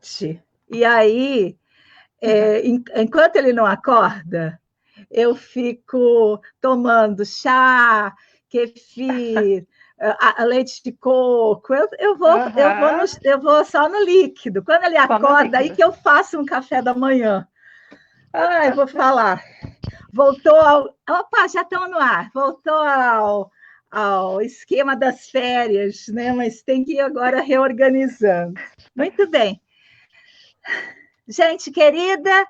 noite. E aí, enquanto ele não acorda, eu fico tomando chá, kefir, leite de coco. Eu vou só no líquido. Quando ele acorda, aí que eu faço um café da manhã. Eu vou falar. Voltou ao... Opa, já estão no ar. Voltou ao esquema das férias, né? Mas tem que ir agora reorganizando. Muito bem. Gente querida,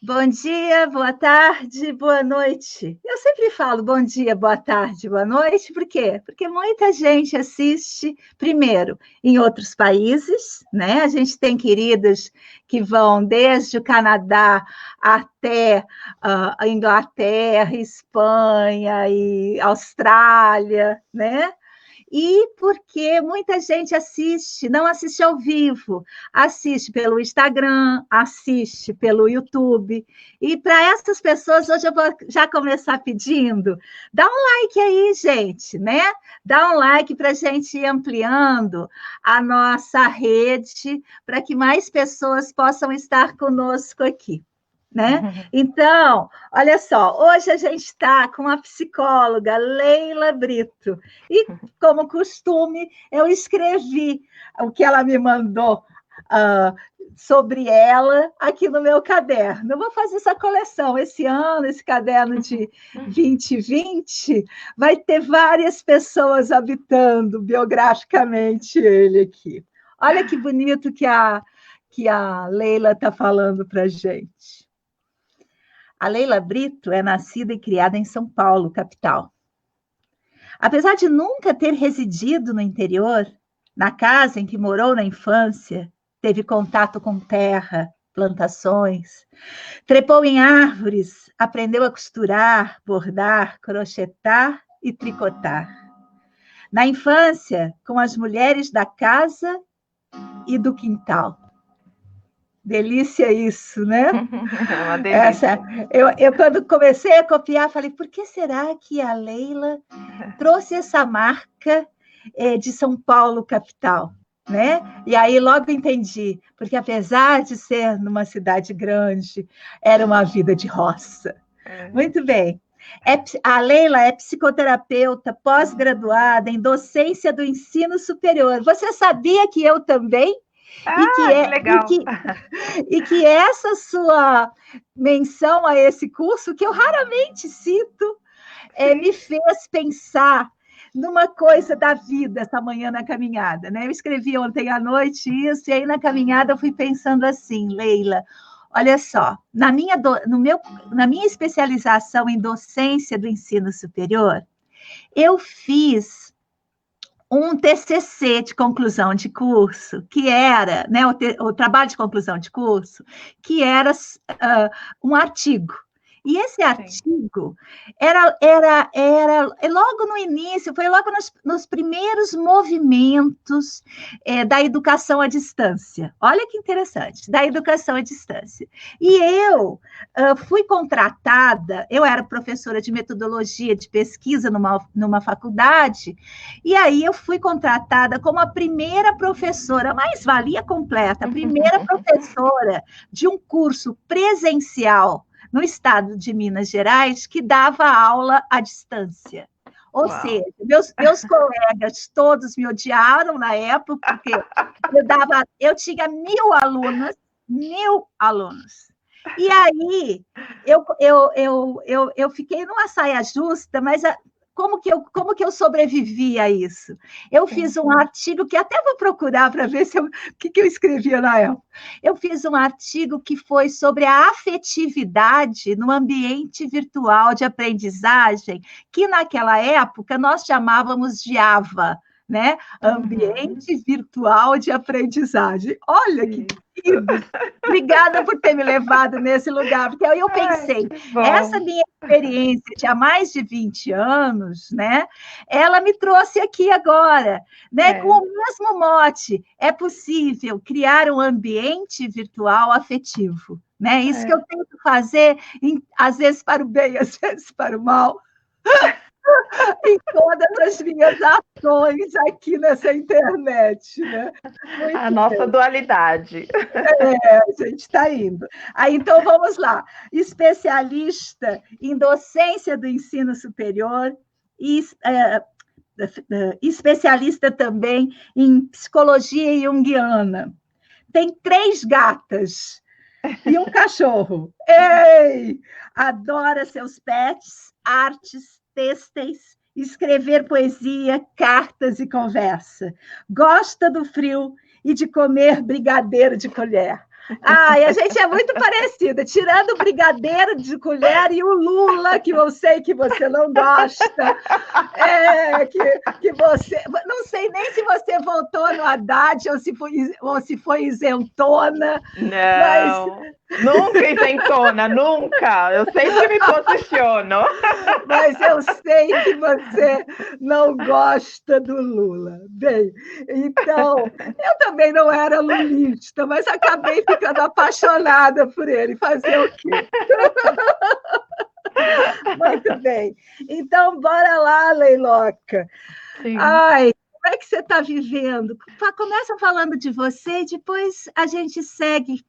bom dia, boa tarde, boa noite. Eu sempre falo bom dia, boa tarde, boa noite, por quê? Porque muita gente assiste, primeiro, em outros países, né? A gente tem queridas que vão desde o Canadá até a Inglaterra, Espanha e Austrália, né? E porque muita gente não assiste ao vivo, assiste pelo Instagram, assiste pelo YouTube. E para essas pessoas, hoje eu vou já começar pedindo, dá um like aí, gente, né? Dá um like para a gente ir ampliando a nossa rede, para que mais pessoas possam estar conosco aqui. Né? Então, olha só, hoje a gente está com a psicóloga Leila Brito, e, como costume, eu escrevi o que ela me mandou sobre ela aqui no meu caderno. Eu vou fazer essa coleção esse ano, esse caderno de 2020, vai ter várias pessoas habitando biograficamente ele aqui. Olha que bonito que a Leila está falando para a gente. A Leila Brito é nascida e criada em São Paulo, capital. Apesar de nunca ter residido no interior, na casa em que morou na infância, teve contato com terra, plantações, trepou em árvores, aprendeu a costurar, bordar, crochetar e tricotar. Na infância, com as mulheres da casa e do quintal. Delícia isso, né? É uma delícia. Eu, quando comecei a copiar, falei, por que será que a Leila trouxe essa marca de São Paulo, capital? Né? E aí logo entendi, porque apesar de ser numa cidade grande, era uma vida de roça. Muito bem. A Leila é psicoterapeuta pós-graduada em docência do ensino superior. Você sabia que eu também? Que legal. E que essa sua menção a esse curso, que eu raramente cito, me fez pensar numa coisa da vida essa manhã na caminhada. Né? Eu escrevi ontem à noite isso, e aí na caminhada eu fui pensando assim, Leila, olha só, na minha especialização em docência do ensino superior, eu fiz um TCC de conclusão de curso, que era, né, o trabalho de conclusão de curso, que era um artigo. E esse artigo era logo no início, foi logo nos primeiros movimentos da educação à distância. Olha que interessante, da educação à distância. E eu fui contratada, eu era professora de metodologia de pesquisa numa faculdade, e aí eu fui contratada como a primeira professora, mais-valia completa, a primeira professora de um curso presencial no estado de Minas Gerais, que dava aula à distância. Ou seja, meus colegas todos me odiaram na época, porque eu tinha 1.000 alunos, E aí, eu fiquei numa saia justa, mas como que eu sobrevivi a isso? Eu fiz um artigo que até vou procurar para ver o que eu escrevia na época. Eu fiz um artigo que foi sobre a afetividade no ambiente virtual de aprendizagem, que naquela época nós chamávamos de AVA, né? Ambiente virtual de aprendizagem. Olha que querido! Obrigada por ter me levado nesse lugar, porque aí eu pensei, essa minha experiência de há mais de 20 anos, né? Ela me trouxe aqui agora, né? Com o mesmo mote, é possível criar um ambiente virtual afetivo, né? Isso que eu tento fazer, às vezes para o bem, às vezes para o mal. em todas as minhas ações aqui nessa internet, né? Muito a nossa dualidade. A gente está indo. Aí, então, vamos lá. Especialista em docência do ensino superior e especialista também em psicologia junguiana. Tem 3 gatas e um cachorro. Ei! Adora seus pets, artes, têxteis, escrever poesia, cartas e conversa. Gosta do frio e de comer brigadeiro de colher. E a gente é muito parecida, tirando o brigadeiro de colher e o Lula, que eu sei que você não gosta, que você... Não sei nem se você votou no Haddad ou se foi isentona. Não, nunca isentona, nunca. Eu sempre me posiciono. Mas eu sei que você não gosta do Lula. Bem, então, eu também não era lulista, mas acabei ficando apaixonada por ele. Fazer o quê? Muito bem. Então, bora lá, Leiloca. Sim. Como é que você está vivendo? Começa falando de você e depois a gente segue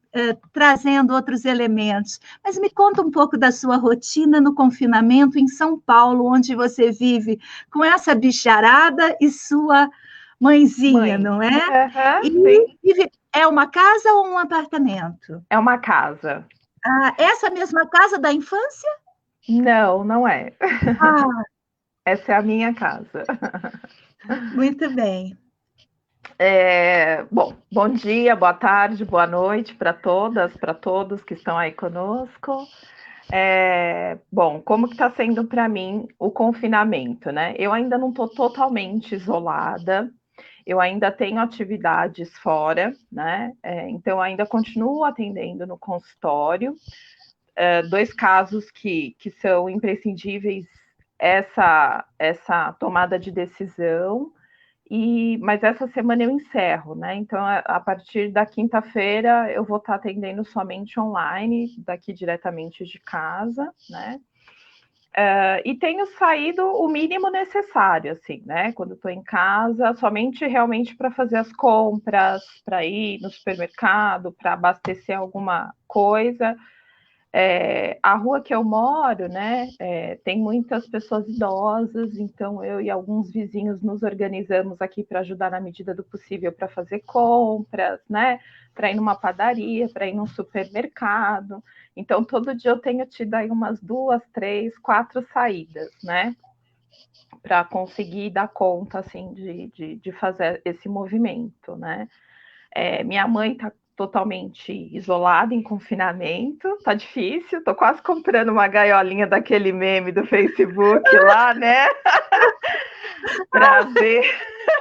trazendo outros elementos. Mas me conta um pouco da sua rotina no confinamento em São Paulo, onde você vive com essa bicharada e sua mãezinha, não é? Sim. É uma casa ou um apartamento? É uma casa. Essa mesma casa da infância? Não, não é. Essa é a minha casa. Muito bem. Bom dia, boa tarde, boa noite para todas, para todos que estão aí conosco. Como que está sendo para mim o confinamento, né? Eu ainda não estou totalmente isolada, eu ainda tenho atividades fora, né? Então, ainda continuo atendendo no consultório. 2 casos que são imprescindíveis, essa tomada de decisão. Mas essa semana eu encerro, né? Então, a partir da quinta-feira, eu vou estar atendendo somente online, daqui diretamente de casa, né? E tenho saído o mínimo necessário, assim, né? Quando estou em casa, somente realmente para fazer as compras, para ir no supermercado, para abastecer alguma coisa. A rua que eu moro, né, tem muitas pessoas idosas, então eu e alguns vizinhos nos organizamos aqui para ajudar na medida do possível para fazer compras, né, para ir numa padaria, para ir num supermercado. Então, todo dia eu tenho tido aí umas 2, 3, 4 saídas, né, para conseguir dar conta, assim, de fazer esse movimento, né. Minha mãe está totalmente isolada, em confinamento, tá difícil, tô quase comprando uma gaiolinha daquele meme do Facebook lá, né? Pra ver.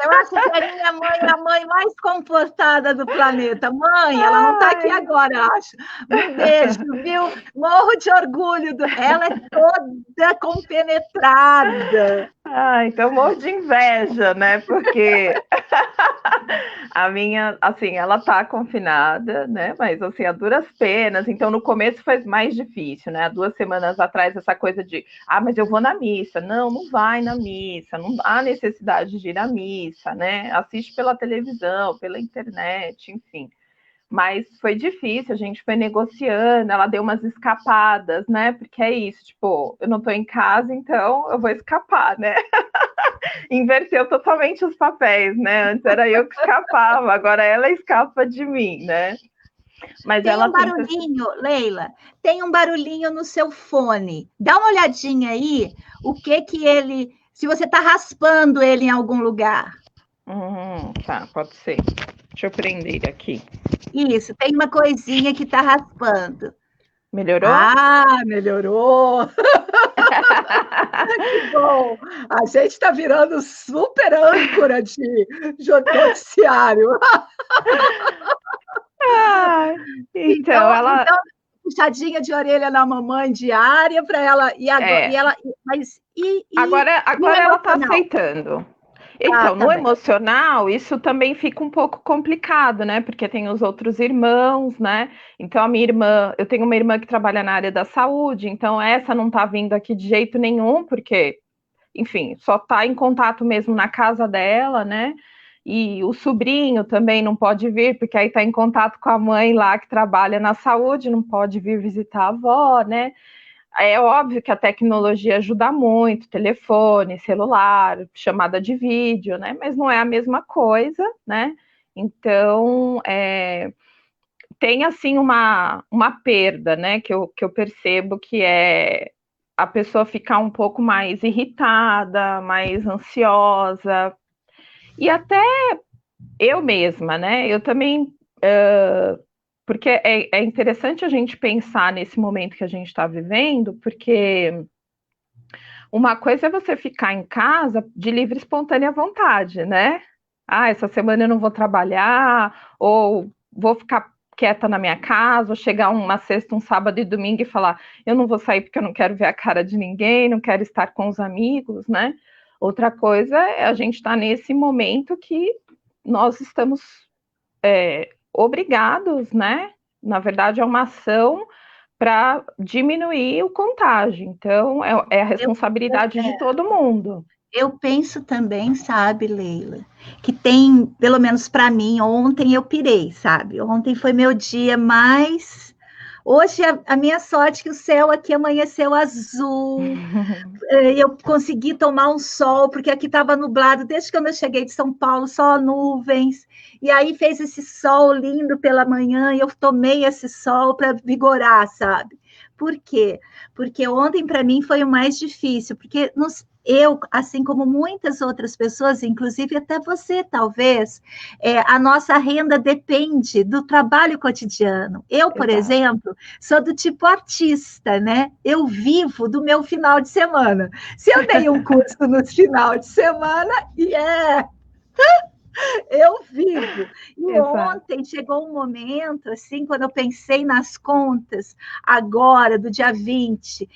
Eu acho que a minha mãe é a mãe mais comportada do planeta. Mãe, ela não está aqui agora, acho. Um beijo, viu? Morro de orgulho. Ela é toda compenetrada. Então morro de inveja, né? Porque a minha, assim, ela tá confinada, né? Mas, assim, a duras penas. Então, no começo foi mais difícil, né? Há 2 semanas atrás, essa coisa de, mas eu vou na missa. Não, não vai na missa. Não há necessidade de ir à missa, né? Assiste pela televisão, pela internet, enfim. Mas foi difícil, a gente foi negociando, ela deu umas escapadas, né? Porque é isso, tipo, eu não tô em casa, então eu vou escapar, né? Inverteu totalmente os papéis, né? Antes era eu que escapava, agora ela escapa de mim, né? Mas tem ela um barulhinho, Leila, tem um barulhinho no seu fone. Dá uma olhadinha aí, o que ele... Se você está raspando ele em algum lugar. Tá, pode ser. Deixa eu prender aqui. Isso, tem uma coisinha que está raspando. Melhorou? Melhorou! Que bom! A gente está virando super âncora de noticiário. Então, ela... Então, puxadinha de orelha na mamãe diária para ela... Agora ela está aceitando. Então, no emocional, isso também fica um pouco complicado, né? Porque tem os outros irmãos, né? Então, eu tenho uma irmã que trabalha na área da saúde, então essa não tá vindo aqui de jeito nenhum, porque enfim, só está em contato mesmo na casa dela, né? E o sobrinho também não pode vir, porque aí está em contato com a mãe lá que trabalha na saúde, não pode vir visitar a avó, né? É óbvio que a tecnologia ajuda muito, telefone, celular, chamada de vídeo, né? Mas não é a mesma coisa, né? Então, tem assim uma perda, né? Que eu percebo que é a pessoa ficar um pouco mais irritada, mais ansiosa, e até eu mesma, né? Eu também. Porque é interessante a gente pensar nesse momento que a gente está vivendo, porque uma coisa é você ficar em casa de livre e espontânea vontade, né? Ah, essa semana eu não vou trabalhar, ou vou ficar quieta na minha casa, ou chegar uma sexta, um sábado e domingo e falar, eu não vou sair porque eu não quero ver a cara de ninguém, não quero estar com os amigos, né? Outra coisa é a gente estar nesse momento que nós estamos obrigados, né? Na verdade, é uma ação para diminuir o contágio. Então, é a responsabilidade de todo mundo. Eu penso também, sabe, Leila, que tem, pelo menos para mim, ontem eu pirei, sabe? Ontem foi meu dia mais. Hoje a minha sorte é que o céu aqui amanheceu azul. Eu consegui tomar um sol, porque aqui estava nublado desde que eu cheguei de São Paulo, só nuvens. E aí fez esse sol lindo pela manhã e eu tomei esse sol para vigorar, sabe? Por quê? Porque ontem para mim foi o mais difícil, porque eu, assim como muitas outras pessoas, inclusive até você, talvez, a nossa renda depende do trabalho cotidiano. Eu, por exemplo, sou do tipo artista, né? Eu vivo do meu final de semana. Se eu dei um curso no final de semana, eu vivo. E ontem chegou um momento, assim, quando eu pensei nas contas, agora, do dia 20,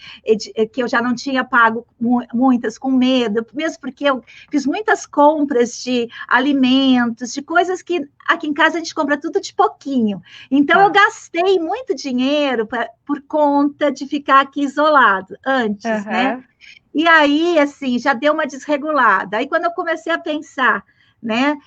que eu já não tinha pago muitas, com medo, mesmo porque eu fiz muitas compras de alimentos, de coisas que aqui em casa a gente compra tudo de pouquinho. Então, eu gastei muito dinheiro por conta de ficar aqui isolado antes, né? E aí, assim, já deu uma desregulada. Aí, quando eu comecei a pensar, né,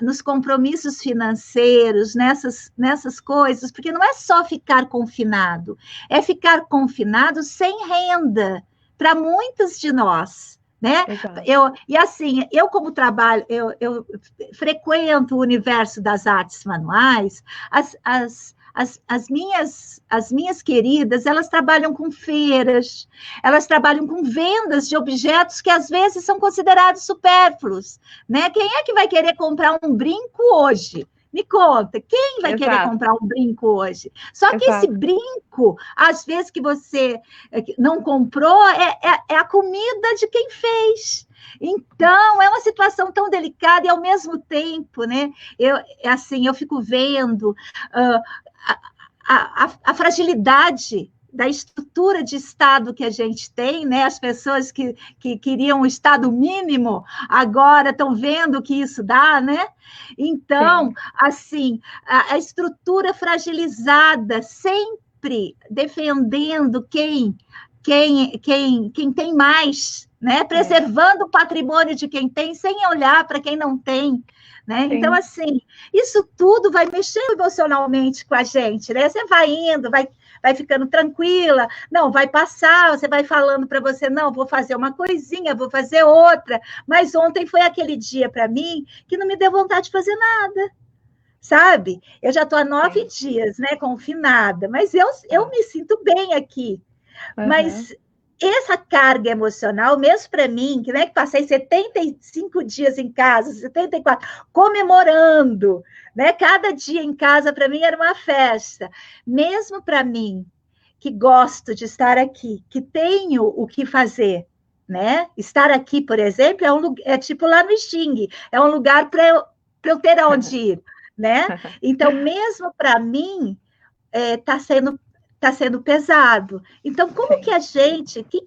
nos compromissos financeiros, nessas coisas, porque não é só ficar confinado, é ficar confinado sem renda para muitos de nós. Né? Eu como trabalho, eu frequento o universo das artes manuais, as minhas queridas, elas trabalham com feiras, elas trabalham com vendas de objetos que às vezes são considerados supérfluos, né? Quem é que vai querer comprar um brinco hoje? Me conta, quem vai querer comprar um brinco hoje? Só que esse brinco, às vezes que você não comprou, é a comida de quem fez. Então, é uma situação tão delicada e, ao mesmo tempo, né? Eu fico vendo a fragilidade da estrutura de Estado que a gente tem, né? As pessoas que queriam um Estado mínimo, agora estão vendo o que isso dá, né? Então, sim, assim, a estrutura fragilizada, sempre defendendo quem tem mais, né? Preservando o patrimônio de quem tem, sem olhar para quem não tem. Né? Então, assim, isso tudo vai mexendo emocionalmente com a gente, né? Você vai indo, vai ficando tranquila, não, vai passar, você vai falando para você, não, vou fazer uma coisinha, vou fazer outra, mas ontem foi aquele dia para mim que não me deu vontade de fazer nada, sabe? Eu já estou há 9 dias, né, confinada, mas eu me sinto bem aqui, mas essa carga emocional, mesmo para mim, que passei 75 dias em casa, 74, comemorando, né? Cada dia em casa, para mim, era uma festa. Mesmo para mim, que gosto de estar aqui, que tenho o que fazer, né? Estar aqui, por exemplo, é tipo lá no Xing, é um lugar para eu ter onde ir, né? Então, mesmo para mim, está sendo pesado. Então, como que a gente, o que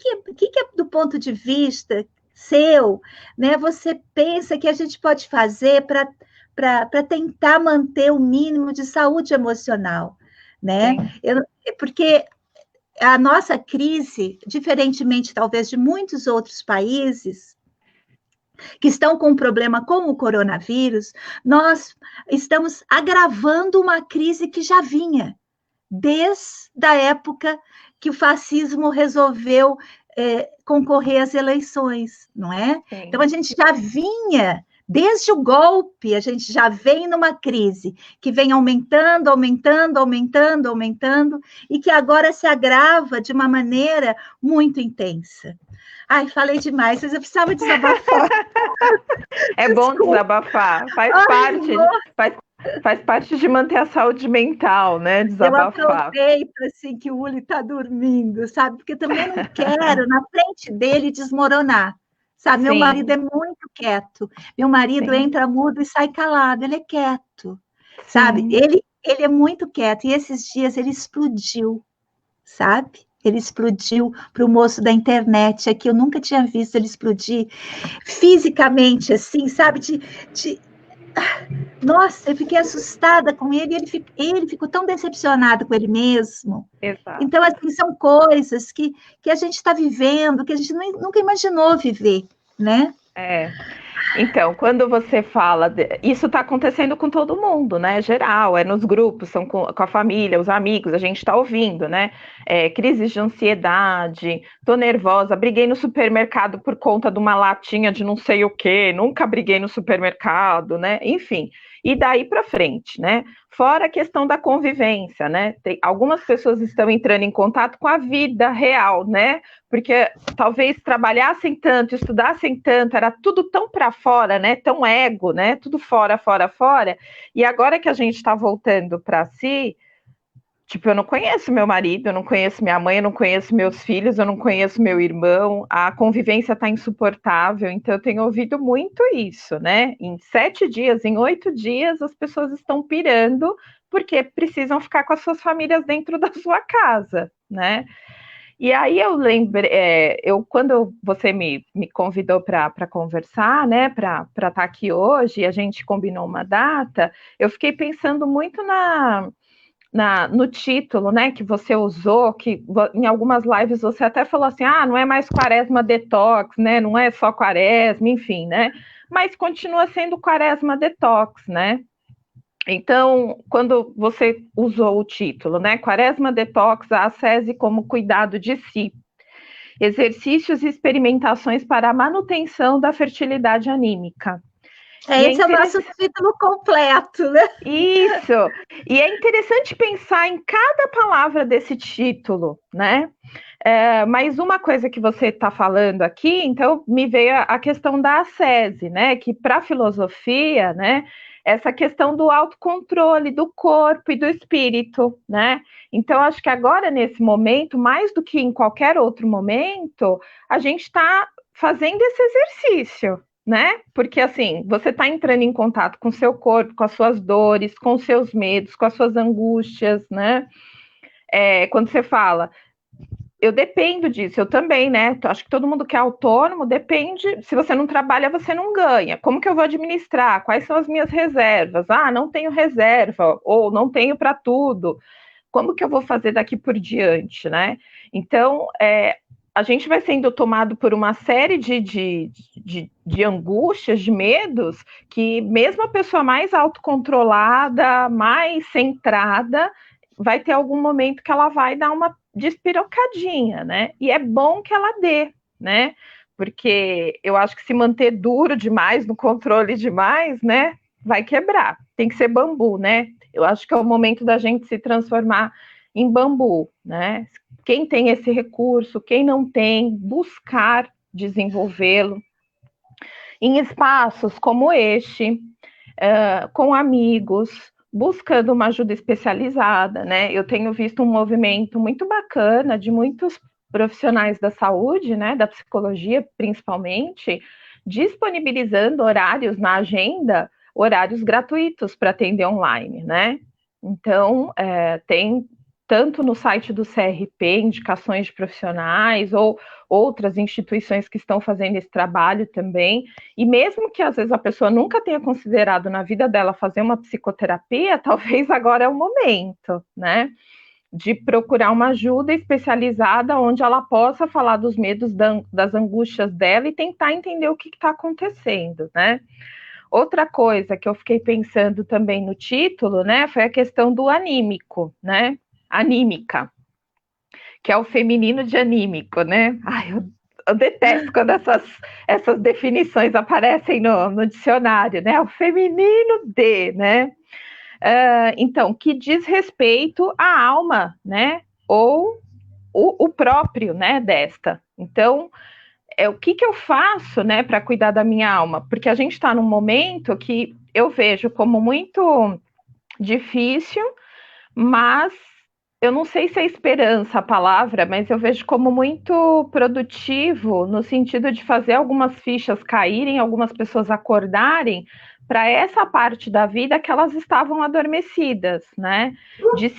é do ponto de vista seu, né? Você pensa que a gente pode fazer para tentar manter o mínimo de saúde emocional, né? Porque a nossa crise, diferentemente talvez de muitos outros países, que estão com um problema com o coronavírus, nós estamos agravando uma crise que já vinha desde a época que o fascismo resolveu concorrer às eleições, não é? Sim. Então, a gente já vinha, desde o golpe, a gente já vem numa crise que vem aumentando, aumentando, aumentando, aumentando, e que agora se agrava de uma maneira muito intensa. Ai, falei demais, mas eu precisava desabafar. É bom desabafar, faz parte de manter a saúde mental, né? Desabafar. Eu aproveito assim que o Uli está dormindo, sabe? Porque também não quero na frente dele desmoronar, sabe? Sim. Meu marido é muito quieto. Meu marido Sim. entra mudo e sai calado. Ele é quieto, sabe? Ele é muito quieto. E esses dias ele explodiu, sabe? Ele explodiu para o moço da internet aqui. Eu nunca tinha visto ele explodir fisicamente, assim, sabe? Nossa, eu fiquei assustada com ele. Ele ficou tão decepcionado com ele mesmo. Exato. Então, assim, são coisas que a gente está vivendo, que a gente nunca imaginou viver, né? Então, quando você fala, isso está acontecendo com todo mundo, né? Geral, nos grupos, são com a família, os amigos, a gente está ouvindo, né? Crises de ansiedade, tô nervosa, briguei no supermercado por conta de uma latinha de não sei o quê, nunca briguei no supermercado, né? Enfim, e daí para frente, né? Fora a questão da convivência, né? Algumas pessoas estão entrando em contato com a vida real, né? Porque talvez trabalhassem tanto, estudassem tanto, era tudo tão para fora, né? Tão ego, né? Tudo fora, fora, fora. E agora que a gente está voltando para si, tipo, eu não conheço meu marido, eu não conheço minha mãe, eu não conheço meus filhos, eu não conheço meu irmão, a convivência está insuportável, então eu tenho ouvido muito isso, né? Em 7 dias, em 8 dias, as pessoas estão pirando porque precisam ficar com as suas famílias dentro da sua casa, né? E aí eu lembrei, quando você me convidou para conversar, né, para estar aqui hoje, e a gente combinou uma data, eu fiquei pensando muito no título, né, que você usou, que em algumas lives você até falou assim, não é mais Quaresma Detox, né, não é só Quaresma, enfim, né, mas continua sendo Quaresma Detox, né. Então, quando você usou o título, né, Quaresma Detox, a ascese como cuidado de si, exercícios e experimentações para a manutenção da fertilidade anímica. Esse é o nosso título completo, né? Isso! E é interessante pensar em cada palavra desse título, né? Mas uma coisa que você está falando aqui, então me veio a questão da ascese, né? Que para a filosofia, né? Essa questão do autocontrole do corpo e do espírito, né? Então, acho que agora, nesse momento, mais do que em qualquer outro momento, a gente está fazendo esse exercício, né? Porque, assim, você está entrando em contato com o seu corpo, com as suas dores, com os seus medos, com as suas angústias, né? Quando você fala, eu dependo disso, eu também, né? Acho que todo mundo que é autônomo depende. Se você não trabalha, você não ganha. Como que eu vou administrar? Quais são as minhas reservas? Não tenho reserva, ou não tenho para tudo. Como que eu vou fazer daqui por diante, né? Então, a gente vai sendo tomado por uma série de angústias, de medos, que mesmo a pessoa mais autocontrolada, mais centrada, vai ter algum momento que ela vai dar uma despirocadinha, né? E é bom que ela dê, né? Porque eu acho que se manter duro demais, no controle demais, né? Vai quebrar. Tem que ser bambu, né? Eu acho que é o momento da gente se transformar em bambu, né? Quem tem esse recurso, quem não tem, buscar desenvolvê-lo em espaços como este, com amigos, buscando uma ajuda especializada, né? Eu tenho visto um movimento muito bacana de muitos profissionais da saúde, né, da psicologia principalmente, disponibilizando horários na agenda, horários gratuitos para atender online, né? Então, tem tanto no site do CRP, indicações de profissionais, ou outras instituições que estão fazendo esse trabalho também, e mesmo que às vezes a pessoa nunca tenha considerado na vida dela fazer uma psicoterapia, talvez agora é o momento, né? de procurar uma ajuda especializada onde ela possa falar dos medos, das angústias dela e tentar entender o que está acontecendo, né? Outra coisa que eu fiquei pensando também no título, né, foi a questão do anímico, né? Anímica, que é o feminino de anímico, né? Ai, eu detesto quando essas definições aparecem no dicionário, né? O feminino de, né? Então, que diz respeito à alma, né? Ou o próprio, né? Desta. Então, o que eu faço, né? Para cuidar da minha alma? Porque a gente está num momento que eu vejo como muito difícil, mas eu não sei se é esperança a palavra, mas eu vejo como muito produtivo no sentido de fazer algumas fichas caírem, algumas pessoas acordarem para essa parte da vida que elas estavam adormecidas, né? De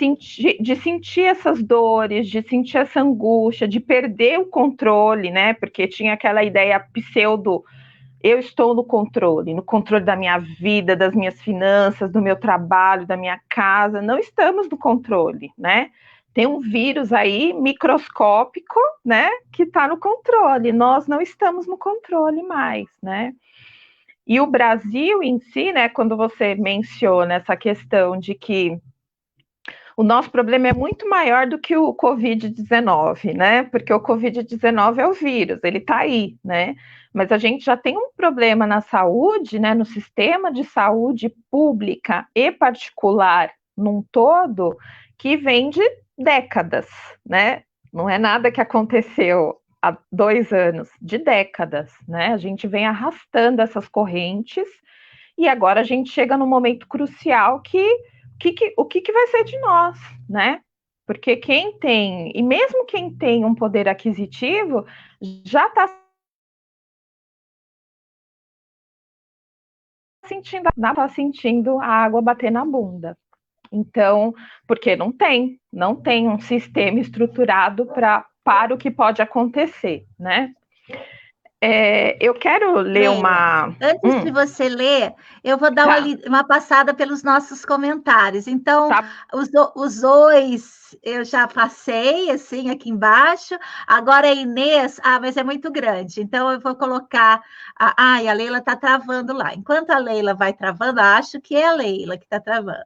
sentir essas dores, de sentir essa angústia, de perder o controle, né? Porque tinha aquela ideia pseudo eu estou no controle da minha vida, das minhas finanças, do meu trabalho, da minha casa. Não estamos no controle, né? Tem um vírus aí microscópico, né, que está no controle. Nós não estamos no controle mais, né? E o Brasil em si, né, quando você menciona essa questão de que o nosso problema é muito maior do que o Covid-19, né? Porque o Covid-19 é o vírus, ele está aí, né? Mas a gente já tem um problema na saúde, né? No sistema de saúde pública e particular num todo, que vem de décadas, né? Não é nada que aconteceu há 2 anos, de décadas, né? A gente vem arrastando essas correntes e agora a gente chega num momento crucial que o que vai ser de nós, né? Porque quem tem, e mesmo quem tem um poder aquisitivo, já está sentindo a água bater na bunda. Então, porque não tem um sistema estruturado para o que pode acontecer, né? Eu quero ler Leila, uma. antes de você ler, eu vou dar Tá, uma passada pelos nossos comentários. Então, tá. os dois eu já passei, assim, aqui embaixo. Agora a Inês, mas é muito grande. Então, eu vou colocar. A Leila está travando lá. Enquanto a Leila vai travando, acho que é a Leila que está travando.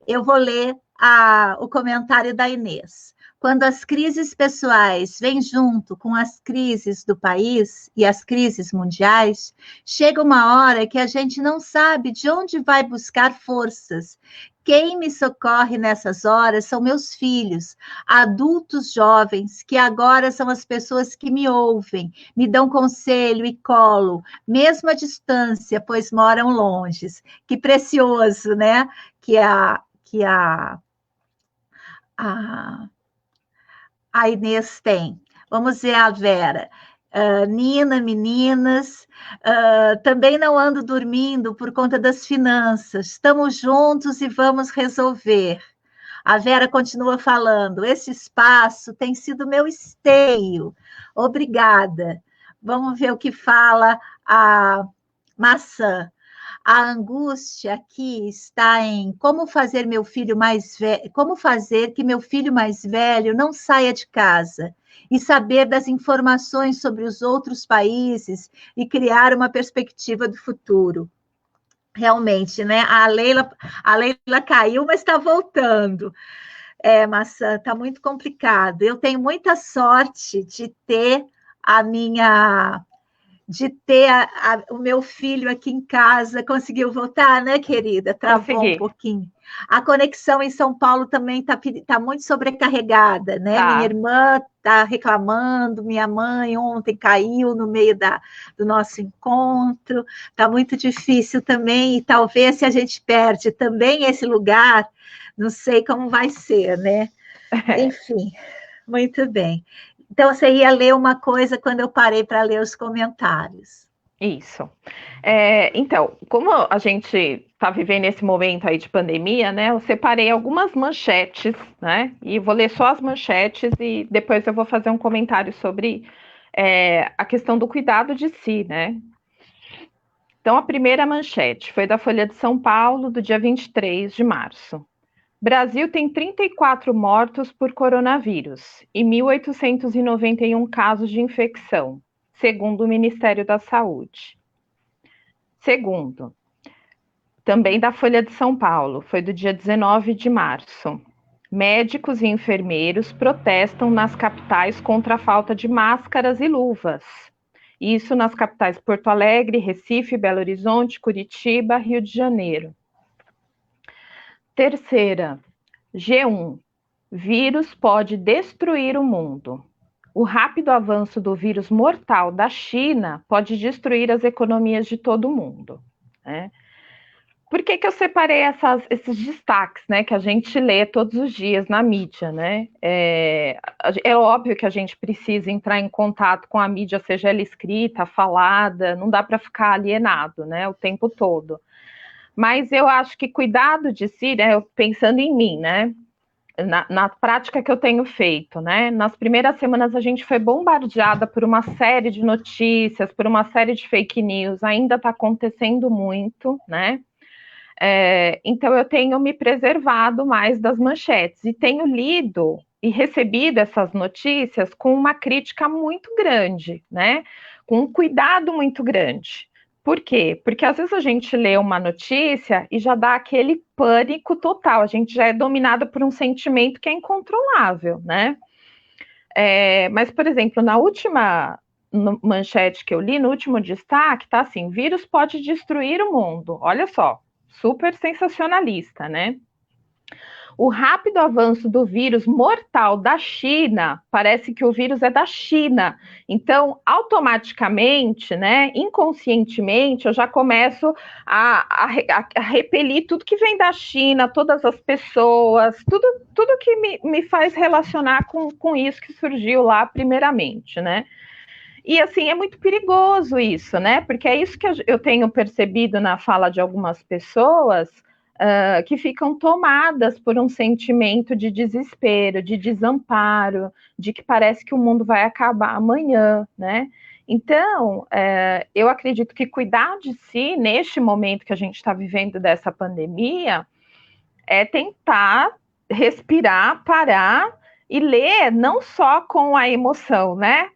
Eu vou ler o comentário da Inês. Quando as crises pessoais vêm junto com as crises do país e as crises mundiais, chega uma hora que a gente não sabe de onde vai buscar forças. Quem me socorre nessas horas são meus filhos, adultos jovens, que agora são as pessoas que me ouvem, me dão conselho e colo, mesmo à distância, pois moram longe. Que precioso, né? Que a, a Inês tem. Vamos ver a Vera. Nina, meninas, também não ando dormindo por conta das finanças. Estamos juntos e vamos resolver. A Vera continua falando. Esse espaço tem sido meu esteio. Obrigada. Vamos ver o que fala a Maçã. A angústia aqui está em como fazer meu filho mais velho, como fazer que meu filho mais velho não saia de casa e saber das informações sobre os outros países e criar uma perspectiva do futuro. Realmente, né? A Leila caiu, mas está voltando. Maçã, está muito complicado. Eu tenho muita sorte a minha o meu filho aqui em casa. Conseguiu voltar, né, querida? Travou um Consegui. pouquinho. A conexão em São Paulo também está muito sobrecarregada, né? Minha Tá. irmã está reclamando, minha mãe ontem caiu no meio do nosso encontro. Está muito difícil também, e talvez se a gente perde também esse lugar, não sei como vai ser, né? Enfim, muito bem. Então, você ia ler uma coisa quando eu parei para ler os comentários. Isso. Então, como a gente está vivendo esse momento aí de pandemia, né? Eu separei algumas manchetes, né? E vou ler só as manchetes e depois eu vou fazer um comentário sobre a questão do cuidado de si, né? Então, a primeira manchete foi da Folha de São Paulo, do dia 23 de março. Brasil tem 34 mortos por coronavírus e 1.891 casos de infecção, segundo o Ministério da Saúde. Segundo, também da Folha de São Paulo, foi do dia 19 de março. Médicos e enfermeiros protestam nas capitais contra a falta de máscaras e luvas. Isso nas capitais Porto Alegre, Recife, Belo Horizonte, Curitiba, Rio de Janeiro. Terceira, G1. Vírus pode destruir o mundo. O rápido avanço do vírus mortal da China pode destruir as economias de todo o mundo, né? Por que eu separei esses destaques, né, que a gente lê todos os dias na mídia, né? É óbvio que a gente precisa entrar em contato com a mídia, seja ela escrita, falada, não dá para ficar alienado, né, o tempo todo. Mas eu acho que cuidado de si, né, pensando em mim, né, na prática que eu tenho feito, né, nas primeiras semanas a gente foi bombardeada por uma série de notícias, por uma série de fake news, ainda está acontecendo muito, né? Então eu tenho me preservado mais das manchetes e tenho lido e recebido essas notícias com uma crítica muito grande, né? Com um cuidado muito grande. Por quê? Porque às vezes a gente lê uma notícia e já dá aquele pânico total, a gente já é dominado por um sentimento que é incontrolável, né? Mas, por exemplo, na última manchete que eu li, no último destaque, tá assim: vírus pode destruir o mundo. Olha só, super sensacionalista, né? O rápido avanço do vírus mortal da China, parece que o vírus é da China. Então, automaticamente, né, inconscientemente, eu já começo a repelir tudo que vem da China, todas as pessoas, tudo que me faz relacionar com isso que surgiu lá primeiramente, né? E, assim, é muito perigoso isso, né? Porque é isso que eu tenho percebido na fala de algumas pessoas, que ficam tomadas por um sentimento de desespero, de desamparo, de que parece que o mundo vai acabar amanhã, né? Então, eu acredito que cuidar de si, neste momento que a gente está vivendo dessa pandemia, é tentar respirar, parar e ler não só com a emoção, né?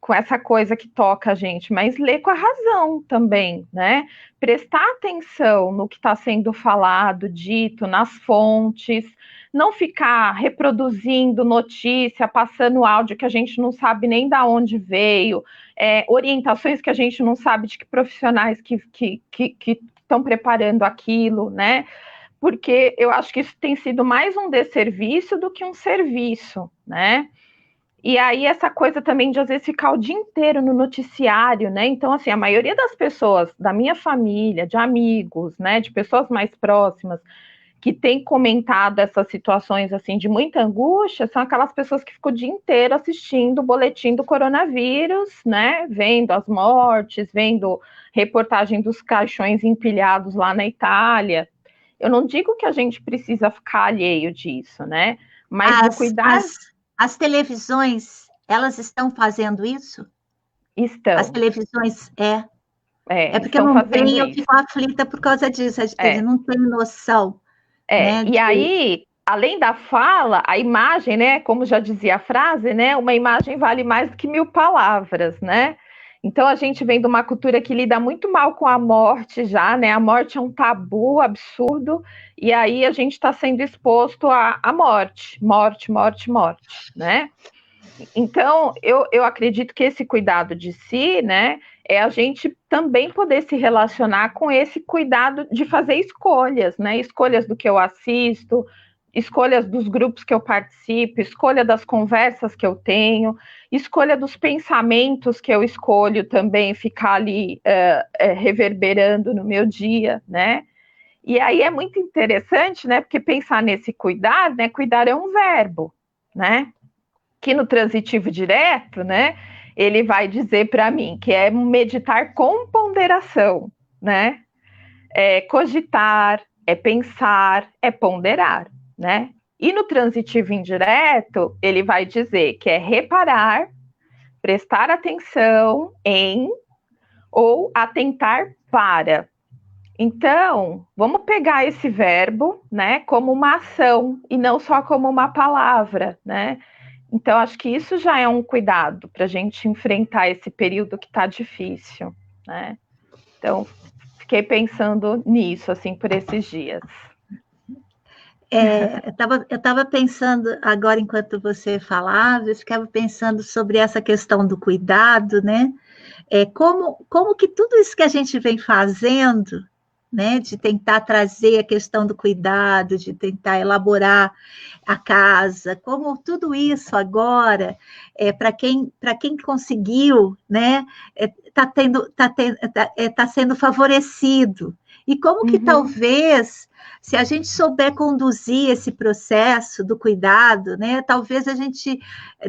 Com essa coisa que toca a gente, mas ler com a razão também, né? Prestar atenção no que está sendo falado, dito, nas fontes, não ficar reproduzindo notícia, passando áudio que a gente não sabe nem de onde veio, orientações que a gente não sabe de que profissionais que estão preparando aquilo, né? Porque eu acho que isso tem sido mais um desserviço do que um serviço, né? E aí essa coisa também de às vezes ficar o dia inteiro no noticiário, né? Então, assim, a maioria das pessoas da minha família, de amigos, né, de pessoas mais próximas, que têm comentado essas situações, assim, de muita angústia, são aquelas pessoas que ficam o dia inteiro assistindo o boletim do coronavírus, né? Vendo as mortes, vendo reportagem dos caixões empilhados lá na Itália. Eu não digo que a gente precisa ficar alheio disso, né? Mas o cuidar... As televisões, elas estão fazendo isso? Estão. As televisões, porque eu não tenho, eu fico aflita por causa disso, eu não tenho noção. Né, e aí, além da fala, a imagem, né, como já dizia a frase, né, uma imagem vale mais do que 1000 palavras, né? Então a gente vem de uma cultura que lida muito mal com a morte já, né? A morte é um tabu absurdo, e aí a gente está sendo exposto à morte, né? Então eu acredito que esse cuidado de si, né, é a gente também poder se relacionar com esse cuidado de fazer escolhas, né? Escolhas do que eu assisto, escolhas dos grupos que eu participo, escolha das conversas que eu tenho, escolha dos pensamentos que eu escolho também ficar ali reverberando no meu dia, né? E aí é muito interessante, né? Porque pensar nesse cuidar, né? Cuidar é um verbo, né? Que no transitivo direto, né? Ele vai dizer para mim que é meditar com ponderação, né? É cogitar, é pensar, é ponderar, né? E no transitivo indireto, ele vai dizer que é reparar, prestar atenção em ou atentar para. Então, vamos pegar esse verbo, né, como uma ação e não só como uma palavra, né? Então, acho que isso já é um cuidado para a gente enfrentar esse período que está difícil, né? Então, fiquei pensando nisso, assim, por esses dias. Eu tava pensando agora, enquanto você falava, eu ficava pensando sobre essa questão do cuidado, né? Como que tudo isso que a gente vem fazendo, né, de tentar trazer a questão do cuidado, de tentar elaborar a casa, como tudo isso agora, para quem conseguiu, né, tá sendo favorecido. E como que talvez, se a gente souber conduzir esse processo do cuidado, né, talvez a gente,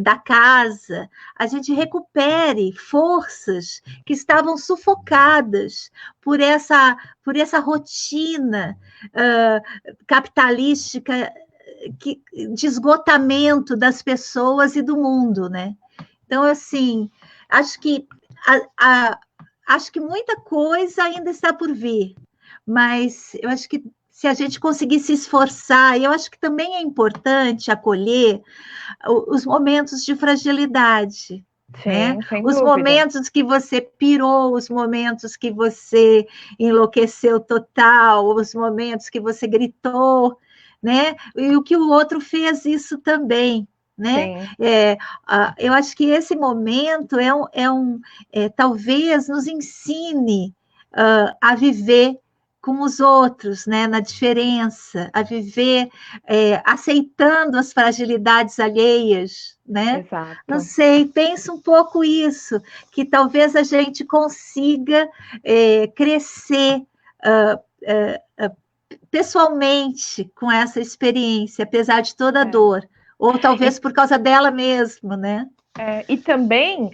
da casa, a gente recupere forças que estavam sufocadas por essa rotina capitalística de esgotamento das pessoas e do mundo, né? Então, assim, acho que acho que muita coisa ainda está por vir, mas eu acho que se a gente conseguir se esforçar, eu acho que também é importante acolher os momentos de fragilidade, né? Sim, sem Os dúvida. momentos que você pirou, os momentos que você enlouqueceu total, os momentos que você gritou, né? E o que o outro fez isso também, né? Sim. Eu acho que esse momento talvez nos ensine a viver com os outros, né, na diferença, a viver aceitando as fragilidades alheias, né? Não Exato. sei, penso um pouco isso, que talvez a gente consiga crescer pessoalmente com essa experiência, apesar de toda a dor, ou E, talvez por causa dela mesmo, né? e também,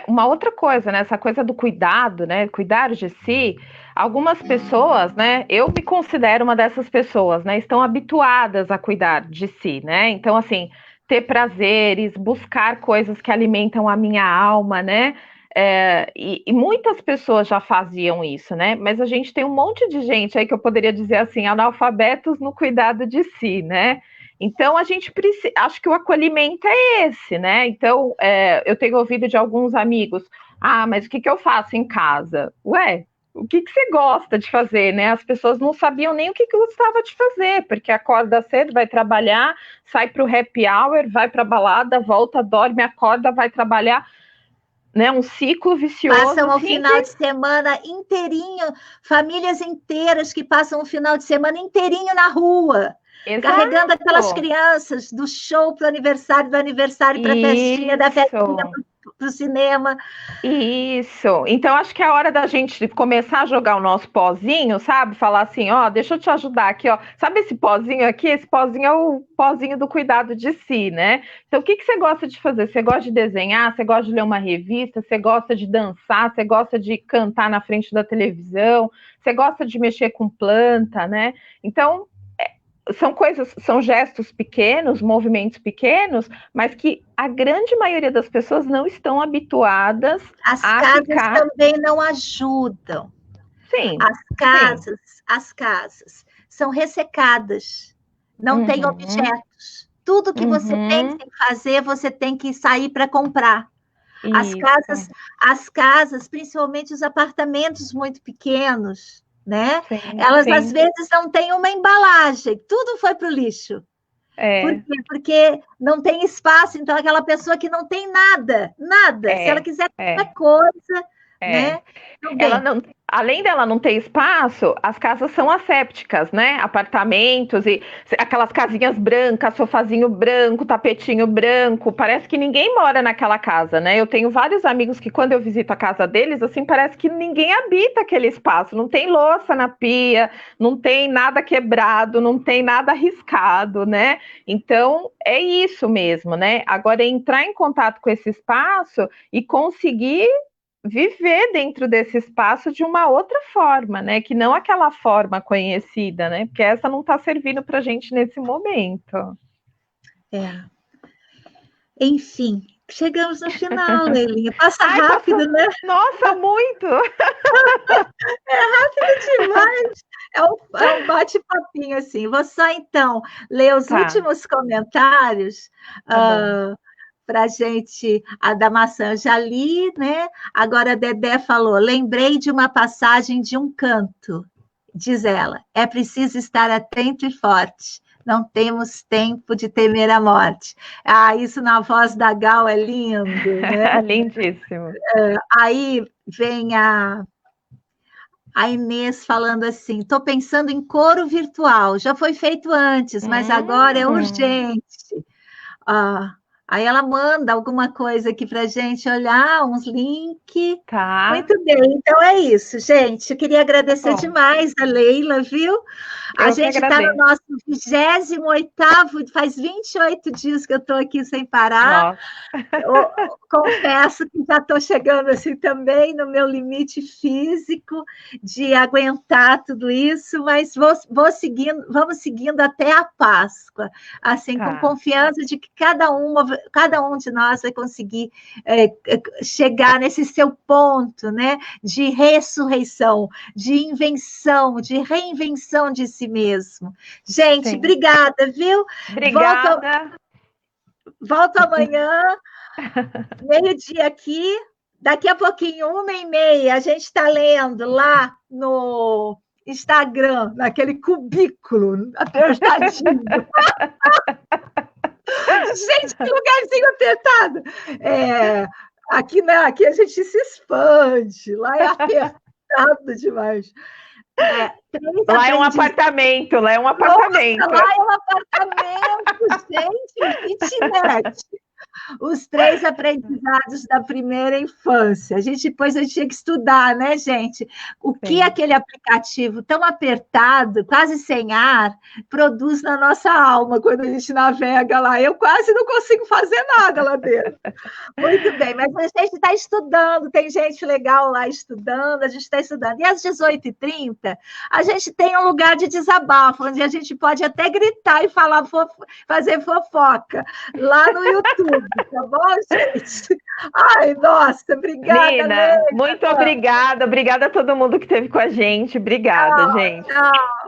uma outra coisa, né? Essa coisa do cuidado, né? Cuidar de si. Algumas pessoas, né? Eu me considero uma dessas pessoas, né? Estão habituadas a cuidar de si, né? Então, assim, ter prazeres, buscar coisas que alimentam a minha alma, né? E muitas pessoas já faziam isso, né? Mas a gente tem um monte de gente aí que eu poderia dizer assim, analfabetos no cuidado de si, né? Então a gente precisa, acho que o acolhimento é esse, né? Então eu tenho ouvido de alguns amigos, mas o que eu faço em casa? Ué, o que você gosta de fazer, né? As pessoas não sabiam nem o que gostava de fazer, porque acorda cedo, vai trabalhar, sai para o happy hour, vai para a balada, volta, dorme, acorda, vai trabalhar, né? Um ciclo vicioso, Passam o assim, final de semana inteirinho, famílias inteiras que passam o final de semana inteirinho na rua, carregando aquelas exato. crianças do show para o aniversário, do aniversário para a festinha, da festinha Isso. para o cinema. Isso. Então, acho que é a hora da gente começar a jogar o nosso pozinho, sabe? Falar assim, ó, deixa eu te ajudar aqui, ó. Sabe esse pozinho aqui? Esse pozinho é o pozinho do cuidado de si, né? Então, o que você gosta de fazer? Você gosta de desenhar? Você gosta de ler uma revista? Você gosta de dançar? Você gosta de cantar na frente da televisão? Você gosta de mexer com planta, né? Então, são coisas, são gestos pequenos, movimentos pequenos, mas que a grande maioria das pessoas não estão habituadas As a casas ficar. também não ajudam. Sim, As sim. casas, as casas são ressecadas, não tem Uhum, objetos. Tudo que você pensa uhum, em fazer, você tem que sair para comprar. As isso. casas, as casas, principalmente os apartamentos muito pequenos, né? Sim, Elas às sim. vezes não têm uma embalagem, tudo foi para o lixo. Por É, quê? Porque não tem espaço, então aquela pessoa que não tem nada, nada, se ela é, quiser é, qualquer coisa, é. né? Tudo Ela bem. não, além dela não ter espaço, as casas são assépticas, né? Apartamentos e aquelas casinhas brancas, sofazinho branco, tapetinho branco. Parece que ninguém mora naquela casa, né? Eu tenho vários amigos que quando eu visito a casa deles, assim, parece que ninguém habita aquele espaço. Não tem louça na pia, não tem nada quebrado, não tem nada arriscado, né? Então, é isso mesmo, né? Agora, é entrar em contato com esse espaço e conseguir viver dentro desse espaço de uma outra forma, né? Que não aquela forma conhecida, né? Porque essa não está servindo para a gente nesse momento. É. Enfim, Chegamos no final, Leilinha. Passa Ai, rápido, passou... né? Nossa, muito! É rápido demais. É um bate-papinho, assim. Vou só, então, ler os Tá, últimos comentários tá bom. para a gente. A da maçã eu já li, né? Agora a Dedé falou: lembrei de uma passagem de um canto. Diz ela: é preciso estar atento e forte. Não temos tempo de temer a morte. Ah, isso na voz da Gal é lindo, né? Lindíssimo. Aí vem a Inês falando assim: estou pensando em coro virtual. Já foi feito antes, mas agora é Hum, urgente. Ah, aí ela manda alguma coisa aqui para a gente olhar, uns links. tá, Muito bem, então é isso, gente. Eu queria tá agradecer bom. demais a Leila, viu? A Eu que gente está no agradeço. nosso 28º, faz 28 dias que eu estou aqui sem parar. Nossa, Eu confesso que já estou chegando assim também no meu limite físico de aguentar tudo isso, mas vou seguindo, vamos seguindo até a Páscoa, assim, com tá. confiança de que cada um de nós vai conseguir chegar nesse seu ponto, né, de ressurreição, de invenção, de reinvenção de si mesmo. Gente, Sim. obrigada, viu? Volto, Obrigada. volto amanhã. Meio-dia aqui, daqui a pouquinho, 1h30, a gente está lendo lá no Instagram, naquele cubículo apertadinho. Gente, que lugarzinho apertado! É, aqui, né, aqui a gente se expande, lá é apertado demais. Três Lá é um aprendizados. apartamento, lá é um Nossa, apartamento. lá é um apartamento, gente, kitnet. Os 3 aprendizados da primeira infância. Depois a gente tinha que estudar, né, gente? O que Sim. aquele aplicativo tão apertado, quase sem ar, produz na nossa alma quando a gente navega lá. Eu quase não consigo fazer nada lá dentro. Muito bem, mas a gente está estudando, tem gente legal lá estudando, a gente está estudando. E às 18h30, a gente tem um lugar de desabafo, onde a gente pode até gritar e falar, fazer fofoca, lá no YouTube, tá bom, gente? Ai, nossa, obrigada, Nina, Leila. muito obrigada. Obrigada a todo mundo que esteve com a gente. Obrigada, gente. Tchau.